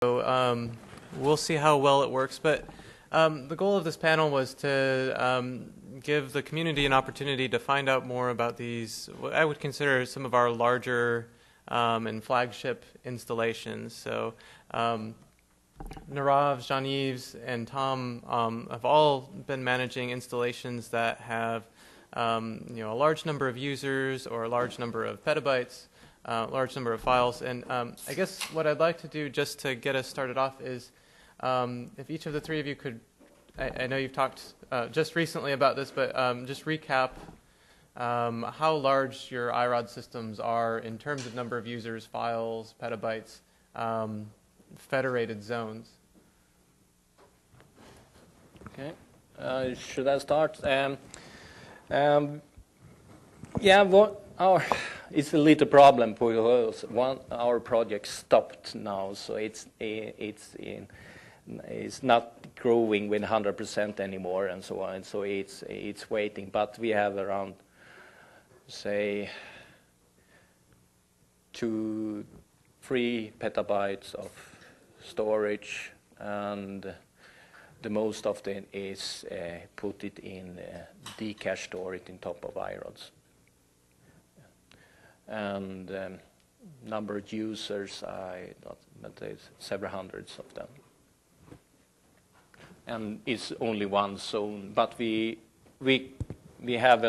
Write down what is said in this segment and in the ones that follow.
So we'll see how well it works. But the goal of this panel was to give the community an opportunity to find out more about these, what I would consider some of our larger and flagship installations. So Narav, Jean-Yves, and Tom have all been managing installations that have a large number of users or a large number of petabytes. Large number of files. And I guess what I'd like to do just to get us started off is if each of the three of you could, I know you've talked just recently about this, but just recap how large your iRODS systems are in terms of number of users, files, petabytes, federated zones. Okay. Should I start? It's a little problem because our project stopped now, so it's not growing with 100% anymore, and so on. So it's waiting, but we have around, say, 2-3 petabytes of storage, and the most of them is put it in Dcache, store it in top of iRODS. And number of users, but there's several hundreds of them. And it's only one zone, but we have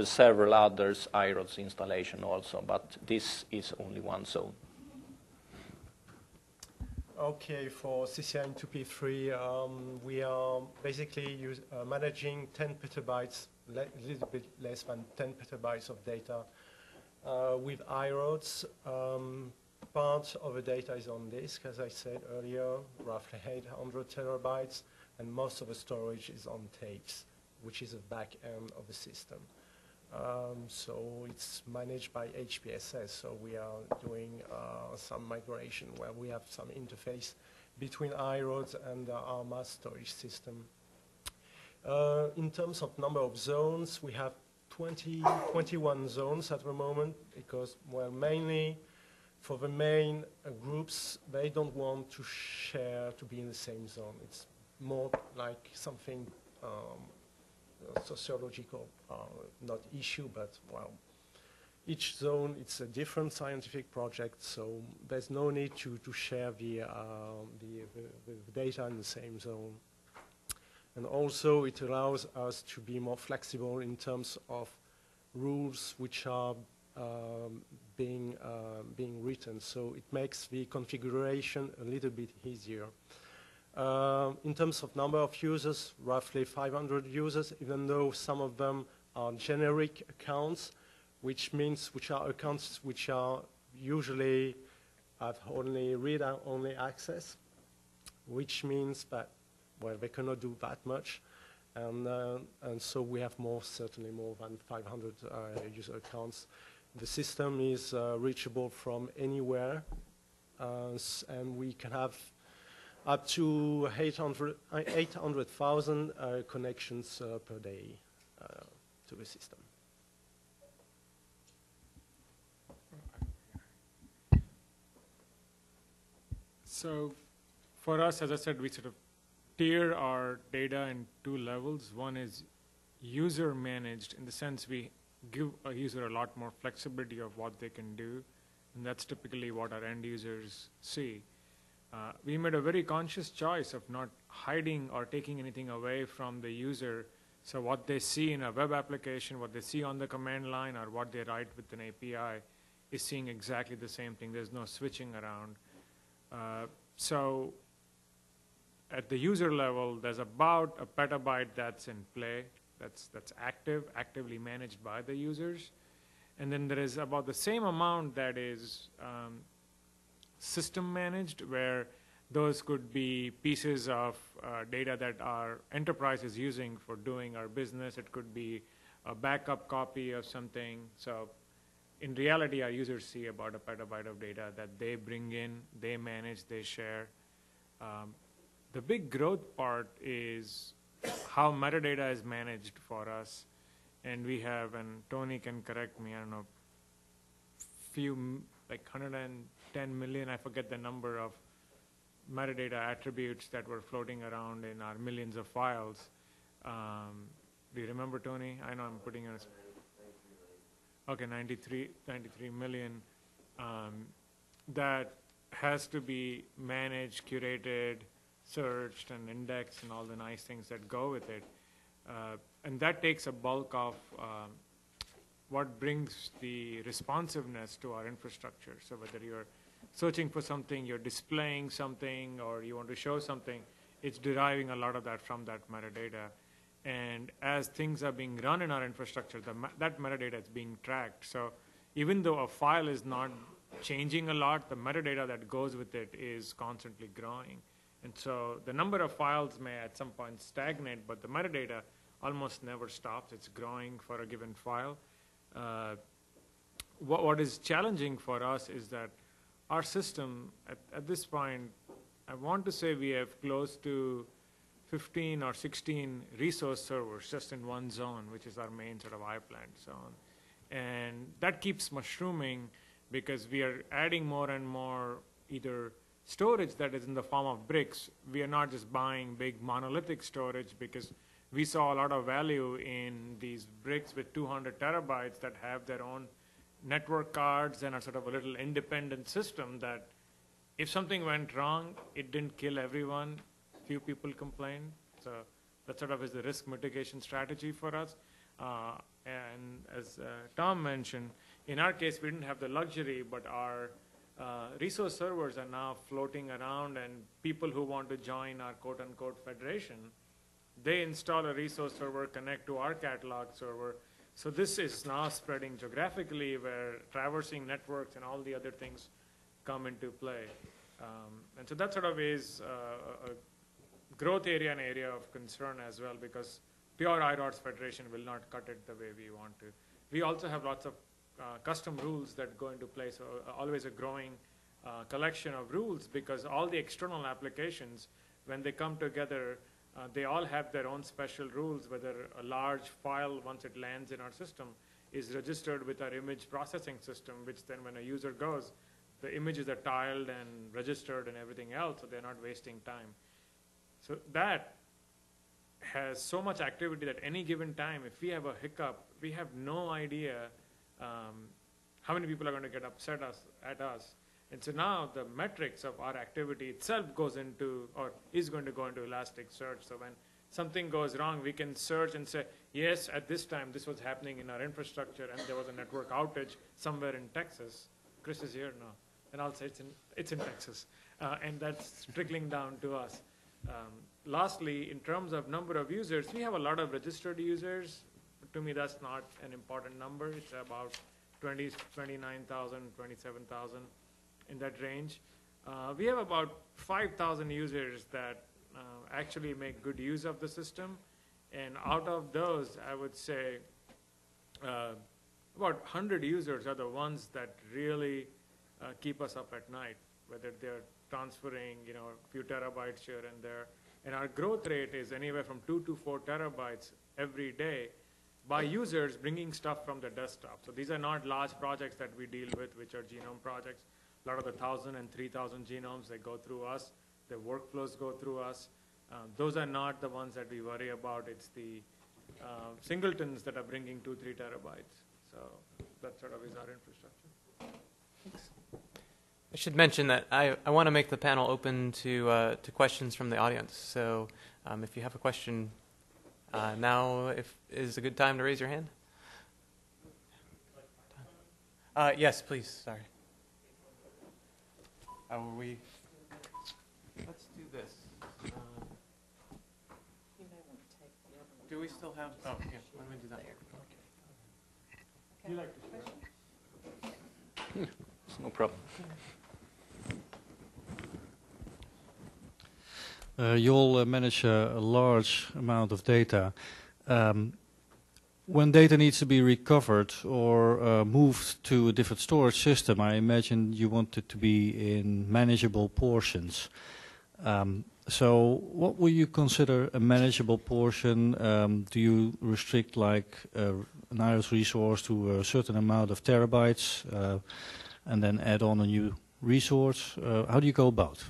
several others iRODS installation also, but this is only one zone. Okay, for CCI into P3, we are basically managing 10 petabytes, a little bit less than 10 petabytes of data. With iRODS, part of the data is on disk, as I said earlier, roughly 800 terabytes, and most of the storage is on tapes, which is the back end of the system. So it's managed by HPSS, so we are doing some migration where we have some interface between iRODS and our mass storage system. In terms of number of zones, we have 21 zones at the moment, because, well, mainly for the main groups, they don't want to share, to be in the same zone. It's more like something sociological, not issue, but, well, each zone, it's a different scientific project, so there's no need to share the data in the same zone. And also, it allows us to be more flexible in terms of rules which are being written. So it makes the configuration a little bit easier. In terms of number of users, roughly 500 users, even though some of them are generic accounts, which are accounts which are usually have only read-only access, which means that, well, they cannot do that much, and so we have certainly more than 500 user accounts. The system is reachable from anywhere, and we can have up to 800,000 connections per day to the system. So for us, as I said, we sort of tier our data in two levels. One is user managed, in the sense we give a user a lot more flexibility of what they can do, and that's typically what our end users see. We made a very conscious choice of not hiding or taking anything away from the user. So what they see in a web application, what they see on the command line, or what they write with an API is seeing exactly the same thing. There's no switching around. So at the user level, there's about a petabyte that's in play, that's actively managed by the users. And then there is about the same amount that is system managed, where those could be pieces of data that our enterprise is using for doing our business. It could be a backup copy of something. So in reality, our users see about a petabyte of data that they bring in, they manage, they share. The big growth part is how metadata is managed for us. And we have, and Tony can correct me, I don't know, like 110 million, I forget the number of metadata attributes that were floating around in our millions of files. Do you remember, Tony? I know I'm putting on a... Okay, 93 million. That has to be managed, curated, searched, and indexed, and all the nice things that go with it. And that takes a bulk of what brings the responsiveness to our infrastructure. So whether you're searching for something, you're displaying something, or you want to show something, it's deriving a lot of that from that metadata. And as things are being run in our infrastructure, that metadata is being tracked. So even though a file is not changing a lot, the metadata that goes with it is constantly growing. And so the number of files may at some point stagnate, but the metadata almost never stops. It's growing for a given file. What is challenging for us is that our system, at this point, I want to say we have close to 15 or 16 resource servers just in one zone, which is our main sort of iPlant zone. And that keeps mushrooming because we are adding more and more either storage that is in the form of bricks. We are not just buying big monolithic storage because we saw a lot of value in these bricks with 200 terabytes that have their own network cards and are sort of a little independent system that if something went wrong, it didn't kill everyone. Few people complained. So that sort of is the risk mitigation strategy for us. And as Tom mentioned, in our case, we didn't have the luxury, but our resource servers are now floating around, and people who want to join our quote-unquote federation, they install a resource server, connect to our catalog server. So this is now spreading geographically where traversing networks and all the other things come into play. And so that sort of is a growth area and area of concern as well, because pure iRODS federation will not cut it the way we want to. We also have lots of custom rules that go into play, so always a growing collection of rules, because all the external applications, when they come together, they all have their own special rules, whether a large file, once it lands in our system, is registered with our image processing system, which then when a user goes, the images are tiled and registered and everything else, so they're not wasting time. So that has so much activity that any given time, if we have a hiccup, we have no idea how many people are going to get upset at us. And so now the metrics of our activity itself goes into, or is going to go into Elasticsearch. So when something goes wrong, we can search and say, yes, at this time, this was happening in our infrastructure, and there was a network outage somewhere in Texas. Chris is here now. And I'll say it's in Texas. And that's trickling down to us. Lastly, in terms of number of users, we have a lot of registered users. To me, that's not an important number. It's about 29,000, 27,000 in that range. We have about 5,000 users that actually make good use of the system. And out of those, I would say about 100 users are the ones that really keep us up at night, whether they're transferring, a few terabytes here and there. And our growth rate is anywhere from 2 to 4 terabytes every day by users bringing stuff from the desktop. So these are not large projects that we deal with, which are genome projects. A lot of the 1,000 and 3,000 genomes, they go through us. The workflows go through us. Those are not the ones that we worry about. It's the singletons that are bringing 2, 3 terabytes. So that sort of is our infrastructure. Thanks. I should mention that I want to make the panel open to questions from the audience. So if you have a question, now is a good time to raise your hand. Yes, please. Sorry. Let's do this. You may want to take the other one. Do we still have? Oh, yeah. Why don't we do that? Okay. You like to share? No problem. You all manage a large amount of data. When data needs to be recovered or moved to a different storage system, I imagine you want it to be in manageable portions. So what will you consider a manageable portion? Do you restrict like an iRODS resource to a certain amount of terabytes and then add on a new resource? How do you go about?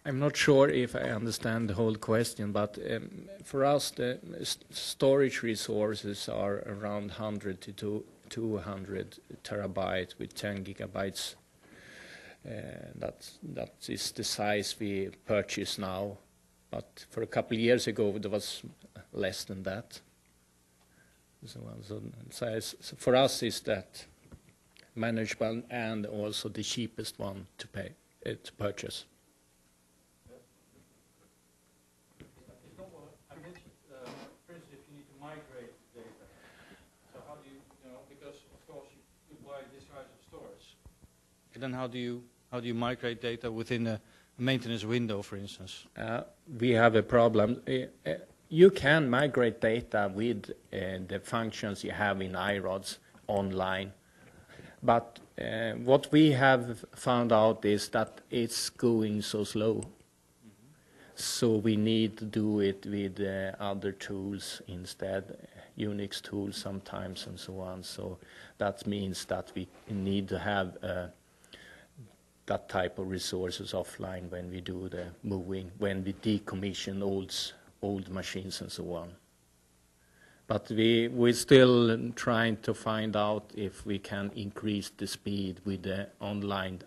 I'm not sure if I understand the whole question, but for us, the storage resources are around 100 to 200 terabytes with 10 gigabytes. That is the size we purchase now, but for a couple of years ago, there was less than that. So size for us is that manageable and also the cheapest one to to purchase. I mentioned, for instance, if you need to migrate data, so how do you, because of course you buy this size of storage. And then how do you migrate data within a maintenance window, for instance? We have a problem. You can migrate data with the functions you have in iRODS online, but what we have found out is that it's going so slow. So we need to do it with other tools instead, Unix tools sometimes and so on. So that means that we need to have that type of resources offline when we do the moving, when we decommission old machines and so on. But we're still trying to find out if we can increase the speed with the online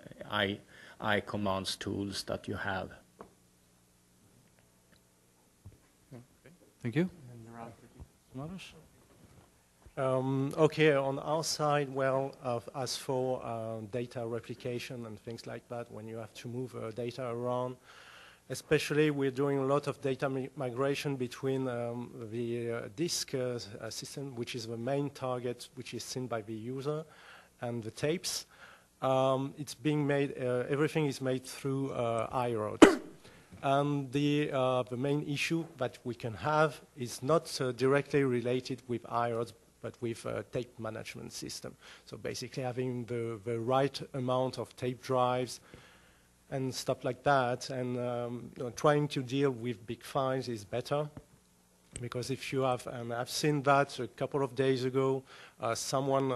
iCommands tools that you have. Thank you. Some others? Okay, on our side, well, as for data replication and things like that, when you have to move data around, especially we're doing a lot of data migration between the disk system, which is the main target, which is seen by the user, and the tapes. It's being made, everything is made through iRODS. And the main issue that we can have is not directly related with iRODS, but with a tape management system. So basically having the right amount of tape drives and stuff like that, and trying to deal with big files is better. Because if you have, and I've seen that a couple of days ago, someone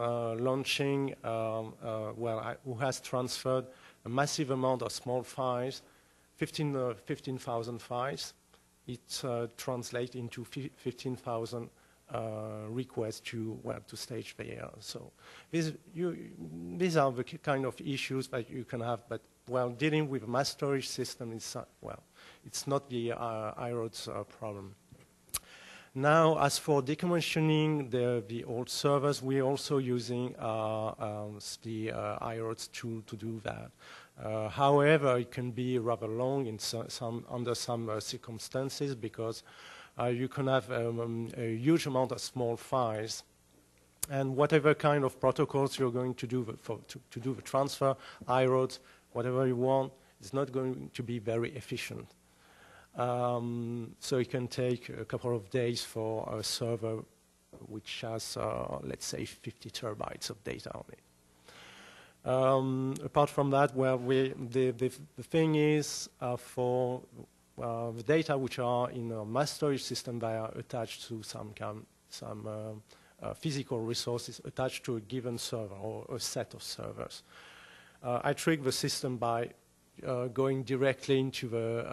launching, who has transferred a massive amount of small files, 15,000 files. It translates into 15,000 requests to stage the So these are the kind of issues that you can have, but dealing with a mass storage system is, it's not the iRODS problem. Now, as for decommissioning the old servers, we're also using the iRODS tool to do that. However, it can be rather long in under some circumstances, because you can have a huge amount of small files, and whatever kind of protocols you're going to do to do the transfer, iRODS, whatever you want, it's not going to be very efficient. So it can take a couple of days for a server which has, let's say, 50 terabytes of data on it. Apart from that, the thing is, for the data which are in a mass storage system, they are attached to some physical resources attached to a given server or a set of servers. I trick the system by going directly into the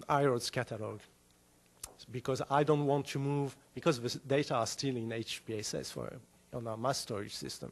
iRODS catalog, because I don't want to move, because the data are still in HPSS on our mass storage system.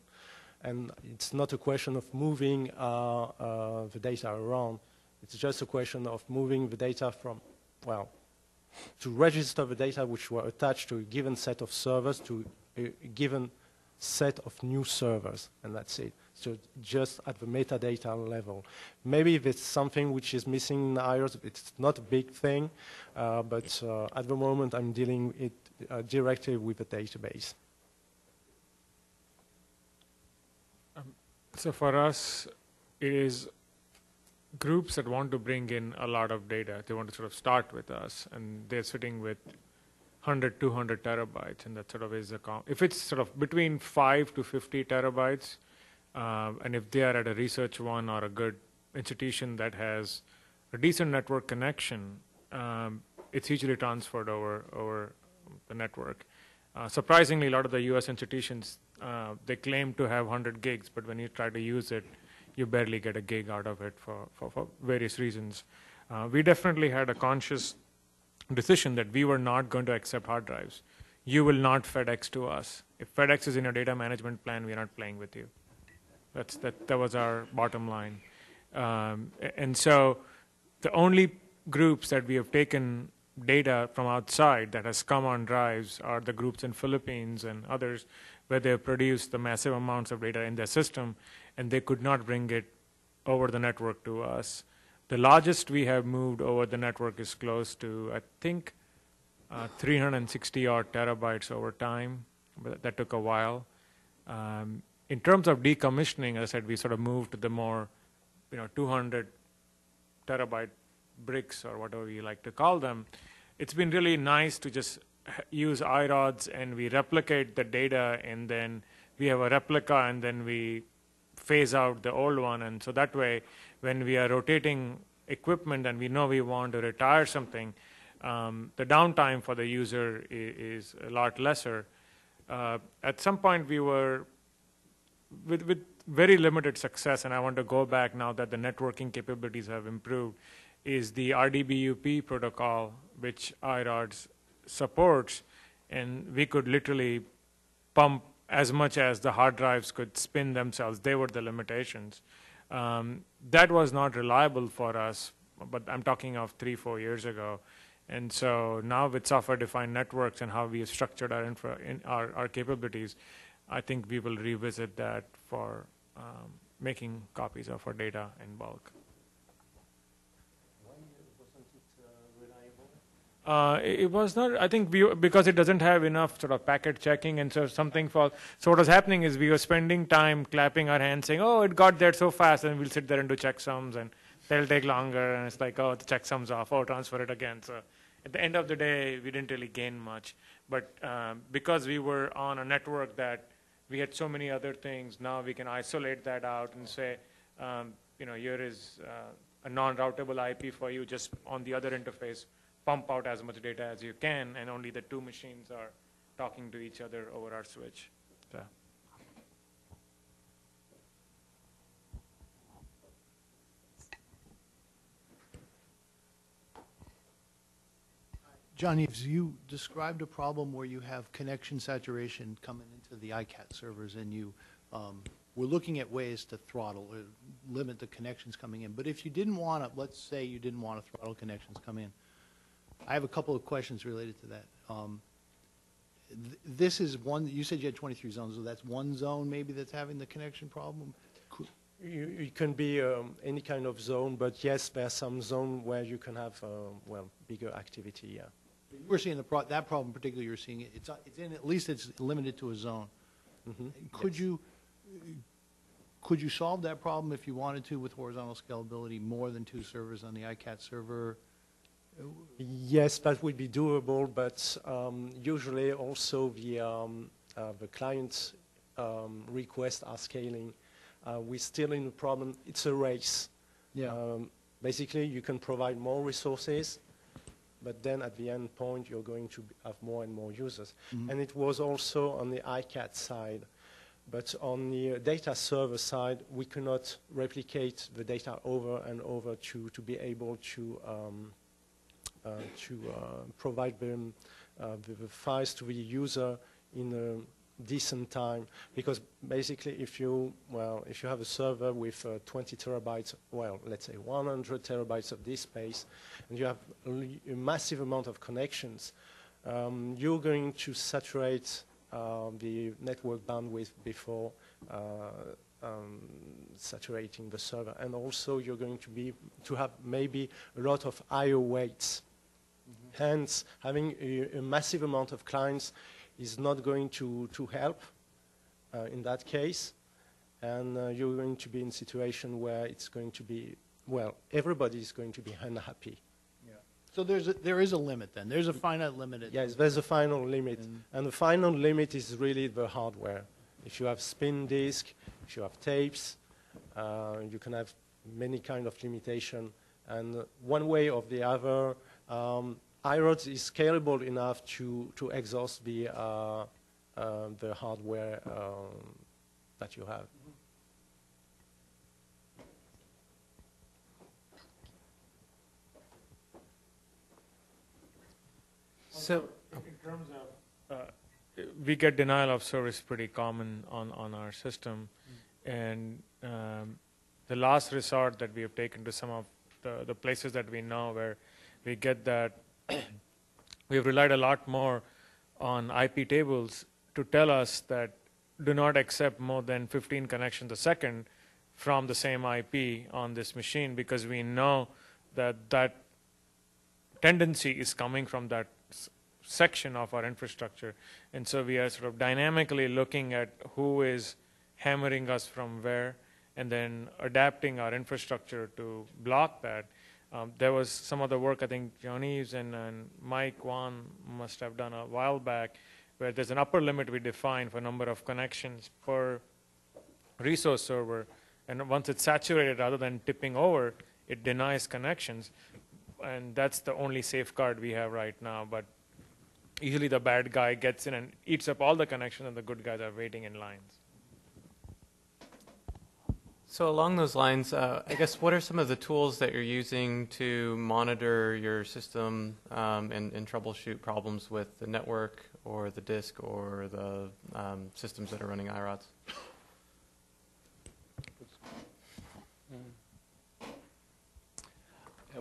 And it's not a question of moving the data around. It's just a question of moving the data from, to register the data which were attached to a given set of servers to a given set of new servers, and that's it. So just at the metadata level. Maybe if it's something which is missing in iRODS, it's not a big thing, but at the moment I'm dealing it directly with the database. So for us, it is groups that want to bring in a lot of data. They want to sort of start with us, and they're sitting with 100, 200 terabytes, and that sort of is if it's sort of between 5 to 50 terabytes, and if they are at a research one or a good institution that has a decent network connection, it's usually transferred over the network. Surprisingly, a lot of the US institutions, they claim to have 100 gigs, but when you try to use it, you barely get a gig out of it for various reasons. We definitely had a conscious decision that we were not going to accept hard drives. You will not FedEx to us. If FedEx is in your data management plan, we're not playing with you. That was our bottom line. And so the only groups that we have taken data from outside that has come on drives are the groups in Philippines and others where they have produced the massive amounts of data in their system, and they could not bring it over the network to us. The largest we have moved over the network is close to, I think, 360 odd terabytes over time, but that took a while. In terms of decommissioning, as I said, we sort of moved to the more, 200 terabyte bricks or whatever you like to call them. It's been really nice to just use iRODS and we replicate the data, and then we have a replica, and then we phase out the old one. And so that way, when we are rotating equipment and we know we want to retire something, the downtime for the user is a lot lesser. At some point, we were with very limited success, and I want to go back now that the networking capabilities have improved, is the RDBUP protocol, which iRODS supports, and we could literally pump as much as the hard drives could spin themselves. They were the limitations. That was not reliable for us, but I'm talking of 3-4 years ago. And so now with software-defined networks and how we have structured our capabilities, I think we will revisit that for making copies of our data in bulk. Why wasn't it reliable? It was not, I think, because it doesn't have enough sort of packet checking, and so something falls. So what was happening is we were spending time clapping our hands saying, oh, it got there so fast, and we'll sit there and do checksums, and they'll take longer, and it's like, oh, the checksum's off, oh, transfer it again. So at the end of the day, we didn't really gain much. But because we were on a network that we had so many other things, now we can isolate that out and say, here is a non-routable IP for you, just on the other interface, pump out as much data as you can, and only the two machines are talking to each other over our switch. So. Jean-Yves, you described a problem where you have connection saturation coming into the ICAT servers, and you were looking at ways to throttle or limit the connections coming in. But if you didn't want to, let's say you didn't want to throttle connections come in, I have a couple of questions related to that. This is one, you said you had 23 zones, so that's one zone maybe that's having the connection problem? It can be any kind of zone, but yes, there are some zones where you can have, bigger activity, yeah. We're seeing that problem particularly, you're seeing it's in, at least it's limited to a zone. Mm-hmm. Could you solve that problem if you wanted to with horizontal scalability, more than 2 servers on the ICAT server? Yes, that would be doable, but usually also the client's requests are scaling. We're still in the problem. It's a race. Yeah. Basically, you can provide more resources, but then at the end point, you're going to have more and more users. Mm-hmm. And it was also on the ICAT side. But on the data server side, we cannot replicate the data over and over to be able to provide them the files to the user in a decent time, because basically if you have a server with 20 terabytes, let's say 100 terabytes of disk space, and you have a massive amount of connections, you're going to saturate the network bandwidth before saturating the server, and also you're going to have maybe a lot of I/O waits. Mm-hmm. Hence, having a massive amount of clients is not going to help in that case, and you're going to be in a situation where it's going to be, everybody is going to be unhappy. Yeah. So there is a limit then. There's a finite limit. Yes, there's a final limit, and the final limit is really the hardware. If you have spin disk, if you have tapes, you can have many kind of limitation, and one way or the other, iRODS is scalable enough to exhaust the hardware that you have. So, in terms of, we get denial of service pretty common on our system, and the last resort that we have taken to some of the places that we know where we get that, we've relied a lot more on IP tables to tell us that do not accept more than 15 connections a second from the same IP on this machine, because we know that that tendency is coming from that section of our infrastructure. And so we are sort of dynamically looking at who is hammering us from where, and then adapting our infrastructure to block that. There was some of the work I think Jean-Yves and Mike Wan must have done a while back, where there's an upper limit we define for number of connections per resource server, and once it's saturated, rather than tipping over, it denies connections, and that's the only safeguard we have right now. But usually the bad guy gets in and eats up all the connections, and the good guys are waiting in lines. so along those lines, I guess what are some of the tools that you're using to monitor your system and troubleshoot problems with the network or the disk or the systems that are running iRODS?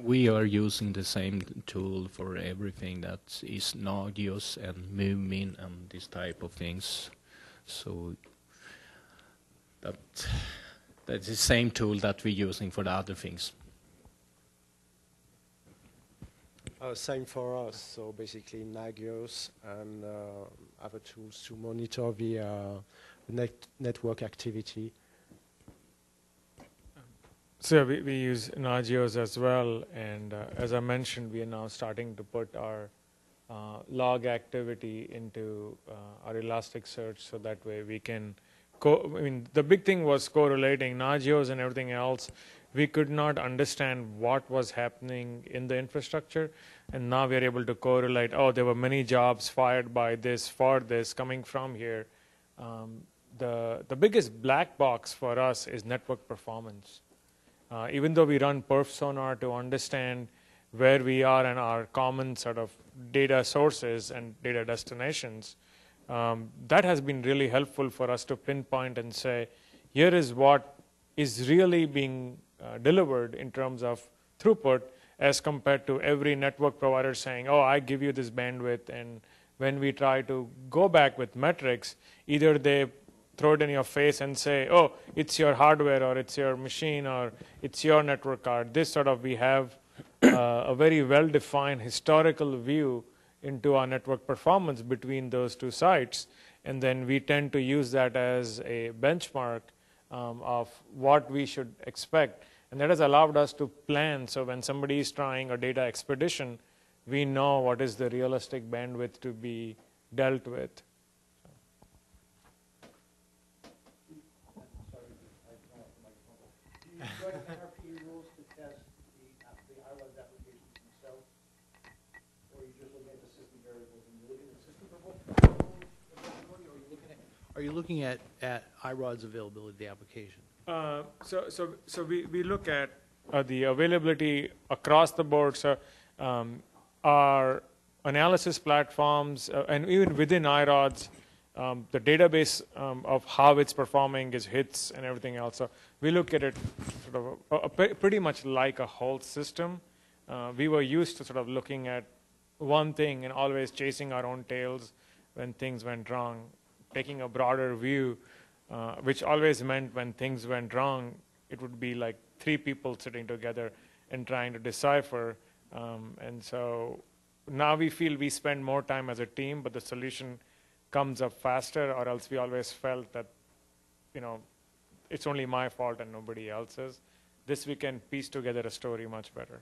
We are using the same tool for everything that is Nagios and MoveMin and this type of things. So that's the same tool that we're using for the other things. Same for us. So basically Nagios and other tools to monitor the network activity. So we use Nagios as well, and as I mentioned, we are now starting to put our log activity into our Elasticsearch, so that way we can the big thing was correlating Nagios and everything else. We could not understand what was happening in the infrastructure, and now we are able to correlate, oh, there were many jobs fired by this for this coming from here. The biggest black box for us is network performance. Even though we run perf sonar to understand where we are and our common sort of data sources and data destinations, that has been really helpful for us to pinpoint and say, here is what is really being delivered in terms of throughput, as compared to every network provider saying, oh, I give you this bandwidth, and when we try to go back with metrics, either they throw it in your face and say, oh, it's your hardware, or it's your machine, or it's your network card. This sort of, we have a very well-defined historical view into our network performance between those two sites, and then we tend to use that as a benchmark of what we should expect. And that has allowed us to plan, so when somebody is trying a data expedition, we know what is the realistic bandwidth to be dealt with. Do you write NRP rules to test the iRODS applications themselves, or are you just looking at the system variables and you're looking at the system availability, or are you looking at iRODS availability of the application? So we look at the availability across the board. So our analysis platforms, and even within iRODS, the database of how it's performing is hits and everything else. So we look at it sort of pretty much like a whole system. We were used to sort of looking at one thing and always chasing our own tails when things went wrong, taking a broader view, which always meant when things went wrong, it would be like 3 people sitting together and trying to decipher. And so now we feel we spend more time as a team, but the solution comes up faster, or else we always felt that, it's only my fault and nobody else's. This we can piece together a story much better.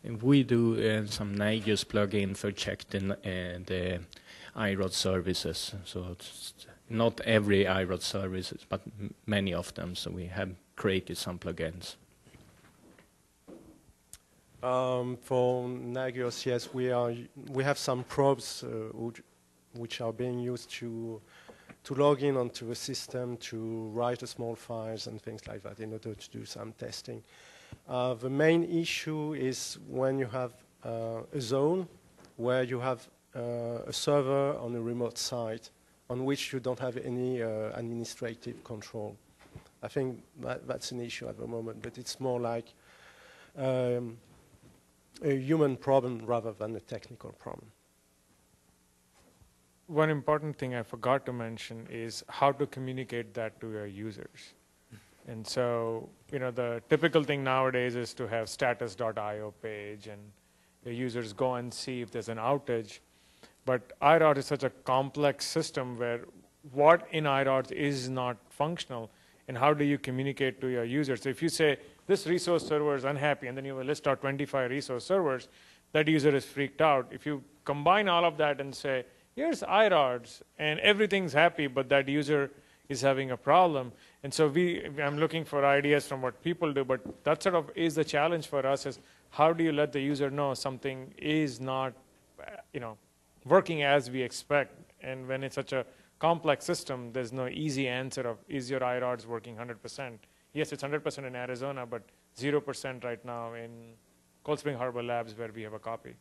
We do some Nagios plugin for check the iRODS services. So it's not every iRODS service, but many of them. So we have created some plugins. For Nagios, yes, we have some probes which are being used to log in onto a system, to write a small files and things like that in order to do some testing. The main issue is when you have a zone where you have a server on a remote site on which you don't have any administrative control. I think that's an issue at the moment, but it's more like a human problem rather than a technical problem. One important thing I forgot to mention is how to communicate that to your users. And so, you know, the typical thing nowadays is to have status.io page and the users go and see if there's an outage. But iRODS is such a complex system where what in iRODS is not functional, and how do you communicate to your users? So if you say, this resource server is unhappy, and then you will list out 25 resource servers, that user is freaked out. If you combine all of that and say, here's iRODS, and everything's happy, but that user is having a problem. And so I'm looking for ideas from what people do, but that sort of is the challenge for us, is how do you let the user know something is not, you know, working as we expect? And when it's such a complex system, there's no easy answer of, is your iRODS working 100%? Yes, it's 100% in Arizona, but 0% right now in Cold Spring Harbor Labs where we have a copy.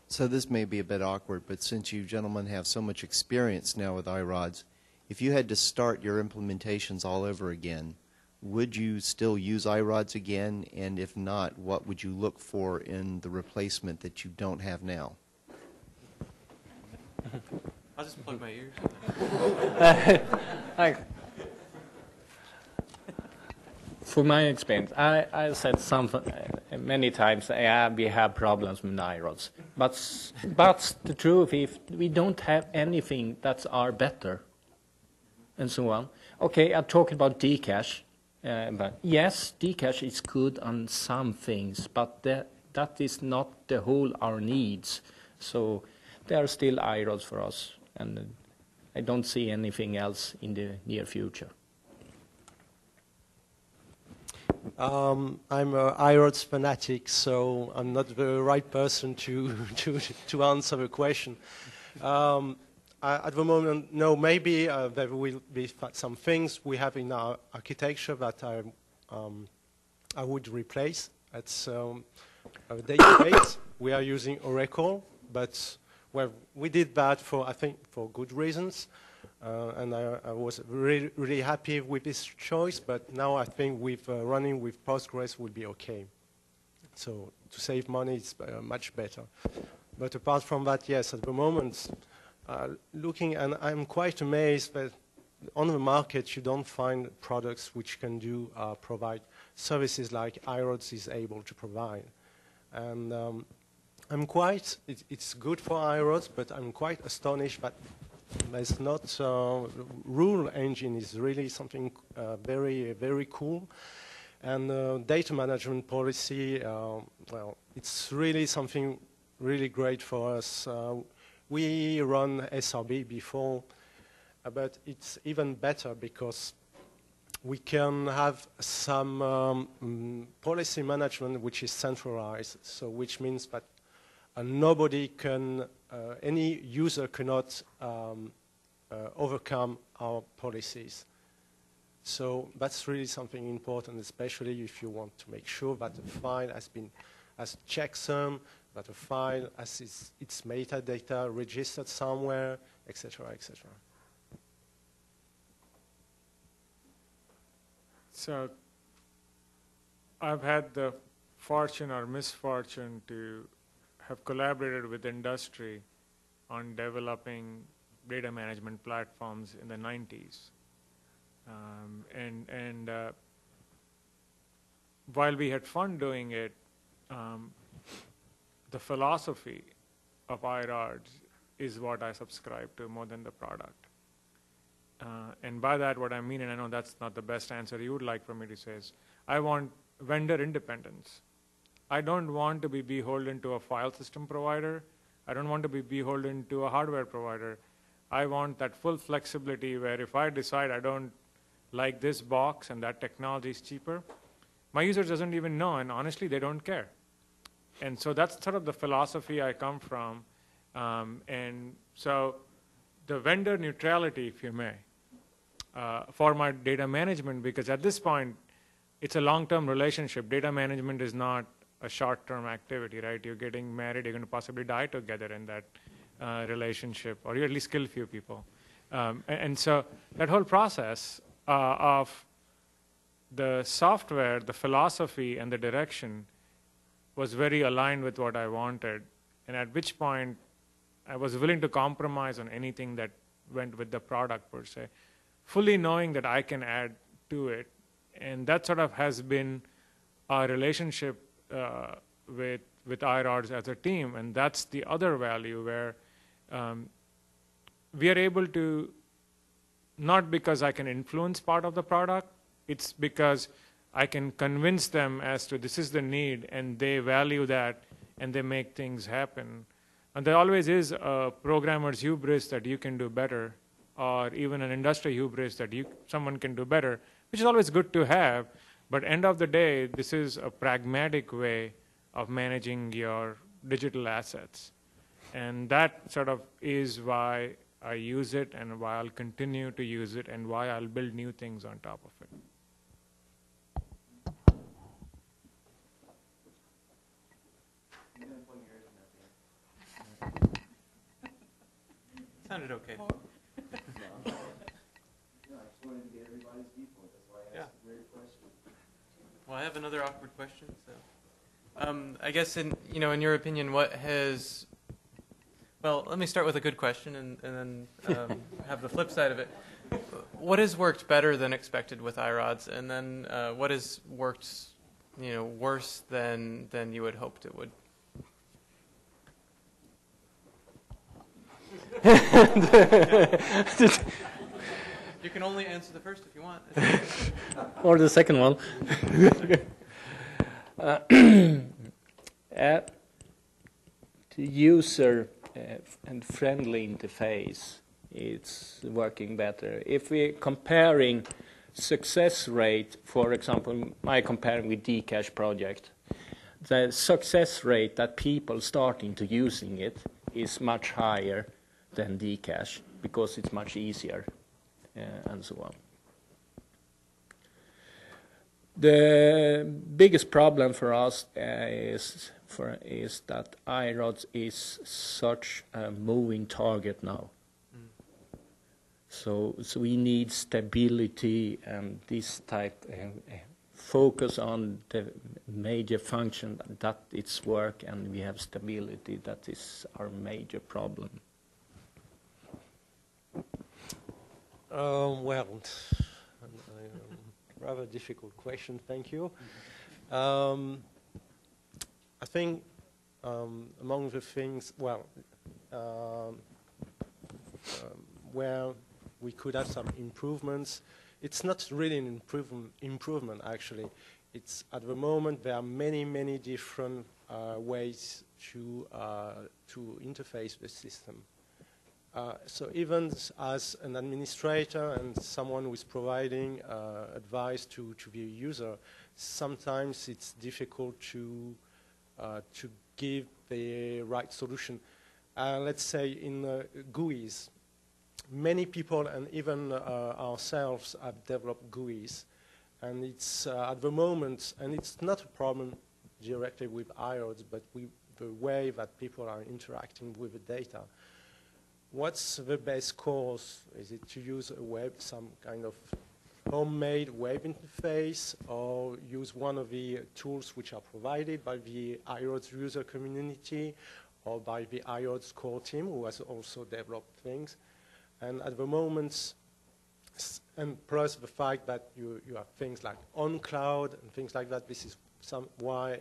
So this may be a bit awkward, but since you gentlemen have so much experience now with iRODS, if you had to start your implementations all over again, would you still use iRODS again? And if not, what would you look for in the replacement that you don't have now? I'll just plug my ears. For my experience, I said something many times. We have problems with iRODS, but the truth, if we don't have anything that are better, and so on. Okay, I'm talking about Dcache, but yes, Dcache is good on some things, but that is not the whole our needs. So there are still iRODS for us, and I don't see anything else in the near future. I'm an iRODS fanatic, so I'm not the right person to answer the question. At the moment, no, maybe there will be some things we have in our architecture that I would replace. It's a database. We are using Oracle, but well, we did that I think for good reasons. And I was really happy with this choice, but now I think with running with Postgres will be okay. So to save money, it's much better. But apart from that, yes, at the moment, looking, and I'm quite amazed that on the market you don't find products which can provide services like iRODS is able to provide. And it's good for iRODS, but I'm quite astonished that there's not rule engine is really something very, very cool. And data management policy, well, it's really something really great for us. We run SRB before, but it's even better because we can have some policy management which is centralized, so which means that nobody can, any user cannot overcome our policies. So that's really something important, especially if you want to make sure that the file has checksum, that the file has its metadata registered somewhere, etc., etc. So I've had the fortune or misfortune to have collaborated with industry on developing data management platforms in the 90s. While we had fun doing it, the philosophy of iRODS is what I subscribe to more than the product. And by that, what I mean, and I know that's not the best answer you would like for me to say, is I want vendor independence. I don't want to be beholden to a file system provider. I don't want to be beholden to a hardware provider. I want that full flexibility where if I decide I don't like this box and that technology is cheaper, my user doesn't even know, and honestly, they don't care. And so that's sort of the philosophy I come from. And so the vendor neutrality, if you may, for my data management, because at this point, it's a long-term relationship. Data management is not a short-term activity, right? You're getting married, you're going to possibly die together in that relationship, or you at least kill a few people. And so that whole process of the software, the philosophy, and the direction was very aligned with what I wanted, and at which point I was willing to compromise on anything that went with the product per se, fully knowing that I can add to it. And that sort of has been our relationship with iRODS as a team, and that's the other value where we are able to, not because I can influence part of the product, it's because I can convince them as to this is the need, and they value that, and they make things happen. And there always is a programmer's hubris that you can do better, or even an industry hubris that someone can do better, which is always good to have. But end of the day, this is a pragmatic way of managing your digital assets. And that sort of is why I use it, and why I'll continue to use it, and why I'll build new things on top of it. Sounded okay. Yeah. Well, I have another awkward question. So, I guess in your opinion, what has? Well, let me start with a good question, and then have the flip side of it. What has worked better than expected with iRODS, and then what has worked, worse than you had hoped it would? You can only answer the first if you want. Or the second one. The user and friendly interface, it's working better. If we're comparing success rate, for example, I comparing with Dcache project, the success rate that people starting to using it is much higher than Dcache because it's much easier and so on. The biggest problem for us is that iRODS is such a moving target now. So we need stability and this type focus on the major function that it's work, and we have stability. That is our major problem. Well, rather difficult question, thank you. I think among the things, where we could have some improvements, it's not really an improvement actually. It's at the moment there are many different ways to interface the system. So even as an administrator and someone who is providing advice to the user, sometimes it's difficult to give the right solution. Let's say in GUIs, many people and even ourselves have developed GUIs, and it's at the moment, and it's not a problem directly with iRODS, but the way that people are interacting with the data. What's the best course? Is it to use some kind of homemade web interface, or use one of the tools which are provided by the iRODS user community or by the iRODS core team, who has also developed things? And at the moment, and plus the fact that you have things like on cloud and things like that, this is why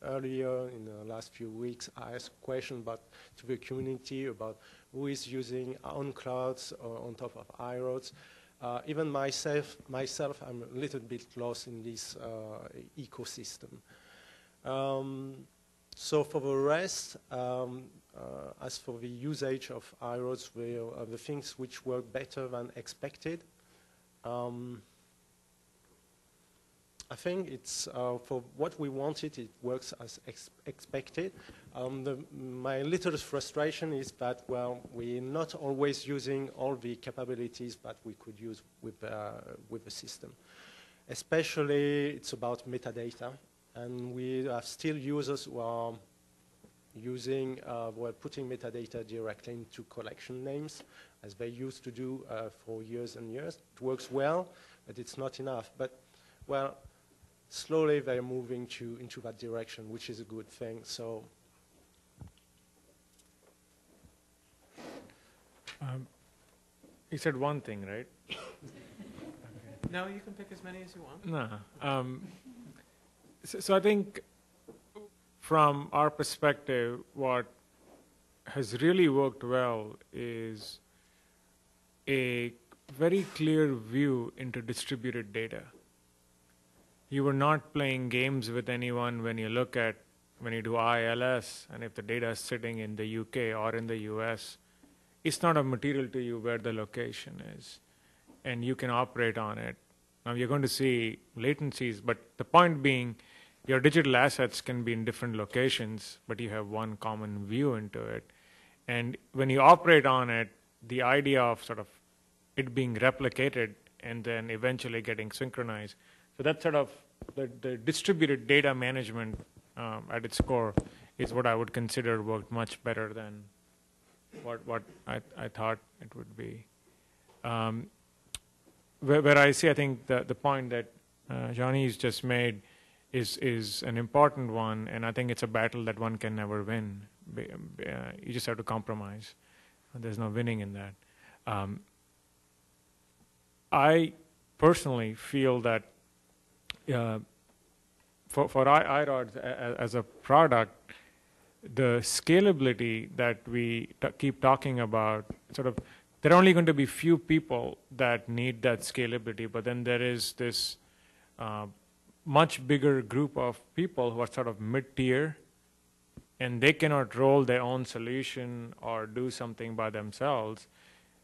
earlier in the last few weeks I asked a question to the community about who is using on clouds on top of iRODS. Even myself, I'm a little bit lost in this ecosystem. So for the rest, as for the usage of iRODS, the things which work better than expected, I think it's for what we wanted, it works as expected. My little frustration is that, well, we're not always using all the capabilities that we could use with the system. Especially, it's about metadata, and we have still users who are using, well, putting metadata directly into collection names, as they used to do for years and years. It works well, but it's not enough. But, well, slowly they're moving into that direction, which is a good thing. So, you said one thing, right? No, you can pick as many as you want. No. So I think from our perspective, what has really worked well is a very clear view into distributed data. You were not playing games with anyone when you do ILS, and if the data is sitting in the UK or in the US, it's not a material to you where the location is, and you can operate on it. Now you're going to see latencies, but the point being, your digital assets can be in different locations, but you have one common view into it. And when you operate on it, the idea of sort of it being replicated and then eventually getting synchronized. So that's sort of the distributed data management at its core is what I would consider worked much better than what I thought it would be. Where I see, I think the point that Jean-Yves just made is an important one, and I think it's a battle that one can never win. You just have to compromise. There's no winning in that. I personally feel that for iRODS as a product, the scalability that we keep talking about, sort of, there are only going to be few people that need that scalability, but then there is this much bigger group of people who are sort of mid-tier, and they cannot roll their own solution or do something by themselves.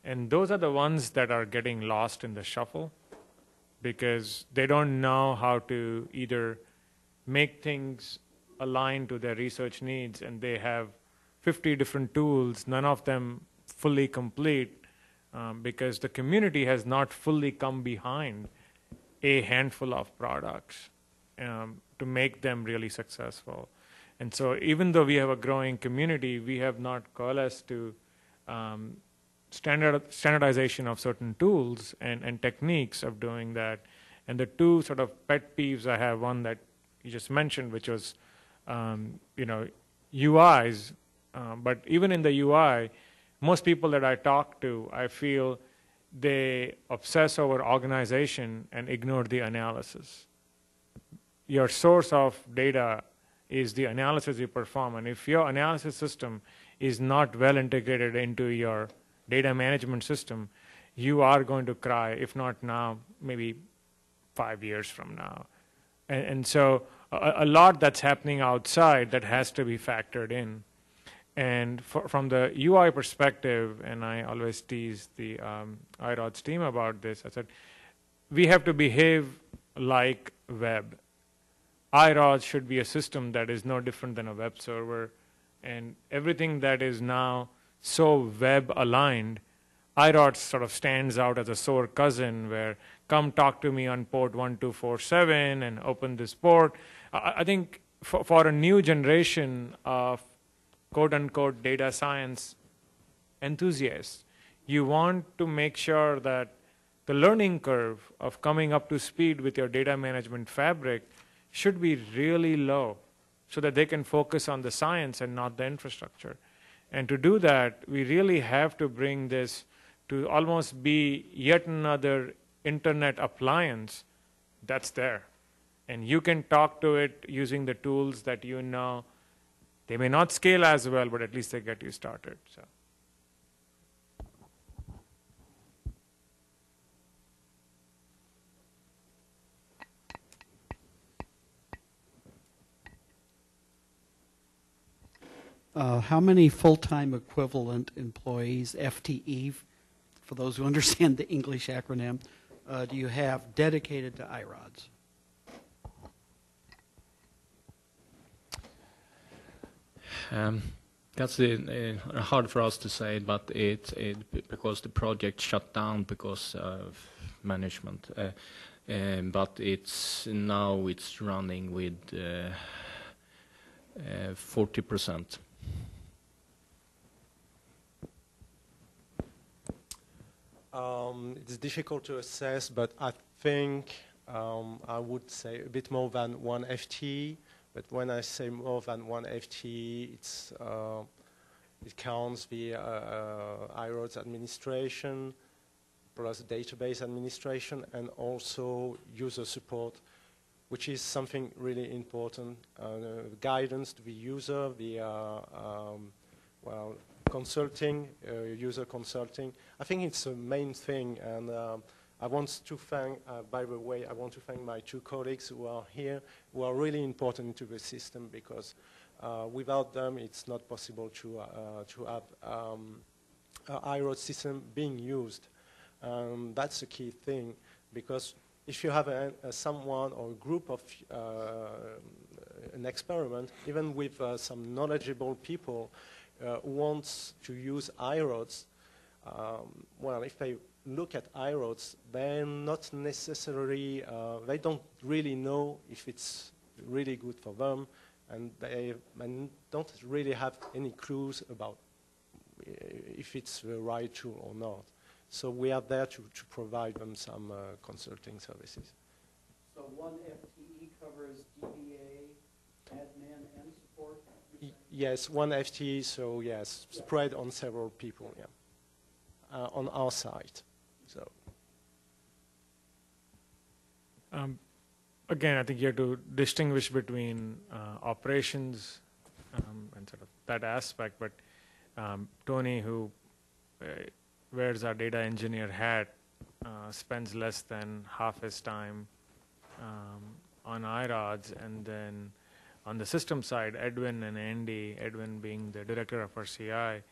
And those are the ones that are getting lost in the shuffle because they don't know how to either make things align to their research needs, and they have 50 different tools, none of them fully complete, because the community has not fully come behind a handful of products to make them really successful. And so even though we have a growing community, we have not coalesced to standardization of certain tools and techniques of doing that. And the two sort of pet peeves I have, one that you just mentioned, which was UIs. But even in the UI, most people that I talk to, I feel they obsess over organization and ignore the analysis. Your source of data is the analysis you perform, and if your analysis system is not well integrated into your data management system, you are going to cry, if not now, maybe 5 years from now. And so a lot that's happening outside that has to be factored in. And from the UI perspective, and I always tease the iRODS team about this, I said, we have to behave like web. iRODS should be a system that is no different than a web server, and everything that is now so web aligned, iRODS sort of stands out as a sore cousin where come talk to me on port 1247 and open this port. I think for a new generation of quote-unquote data science enthusiasts, you want to make sure that the learning curve of coming up to speed with your data management fabric should be really low so that they can focus on the science and not the infrastructure. And to do that, we really have to bring this to almost be yet another internet appliance that's there. And you can talk to it using the tools that you know. They may not scale as well, but at least they get you started. So. How many full-time equivalent employees, FTE, for those who understand the English acronym, do you have dedicated to iRODS? That's hard for us to say, but because the project shut down because of management. But it's running with 40%. It's difficult to assess, but I think I would say a bit more than 1 FTE. But when I say more than 1 FTE, it counts the iRODS administration, plus database administration, and also user support, which is something really important. Guidance to the user, the consulting, user consulting. I think it's the main thing, and I want to thank, by the way, I want to thank my 2 colleagues who are here, who are really important to the system, because without them, it's not possible to have iRODS system being used. That's the key thing, because if you have someone or a group of an experiment, even with some knowledgeable people who wants to use iRODS, well, if they look at iRODS, they're not necessarily, they don't really know if it's really good for them, and they don't really have any clues about if it's the right tool or not. So we are there to provide them some consulting services. So 1 FTE covers DBA, admin, and support? Yes, 1 FTE, so yes, spread on several people, yeah, on our site. So. Again, I think you have to distinguish between operations and sort of that aspect, but Tony, who wears our data engineer hat, spends less than half his time on iRODS, and then on the system side, Edwin and Andy, Edwin being the director of our CI,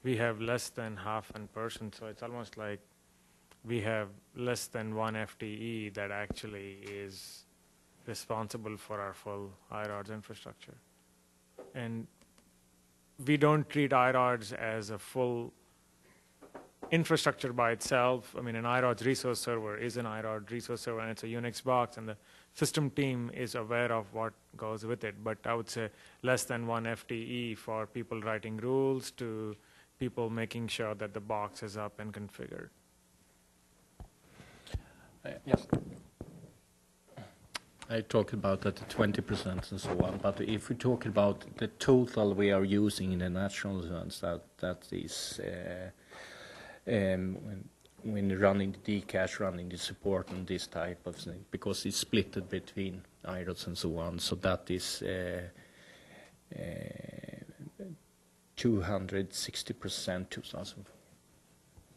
we have less than half in person, so it's almost like we have less than 1 FTE that actually is responsible for our full iRODS infrastructure. And we don't treat iRODS as a full infrastructure by itself. I mean, an iRODS resource server is an iRODS resource server, and it's a Unix box, and the system team is aware of what goes with it. But I would say less than 1 FTE for people writing rules to people making sure that the box is up and configured. Yes. I talked about that 20% and so on, but if we talk about the total we are using in the national zones, that is when running the Dcache, running the support and this type of thing, because it's split between iRODS and so on, so that is 260%,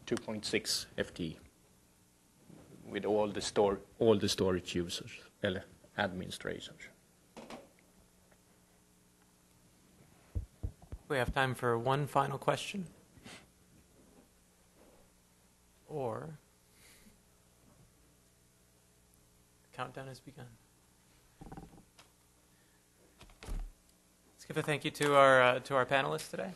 2.6 FTE with all the storage users, administrators. We have time for one final question. Or the countdown has begun. Let's give a thank you to our panelists today.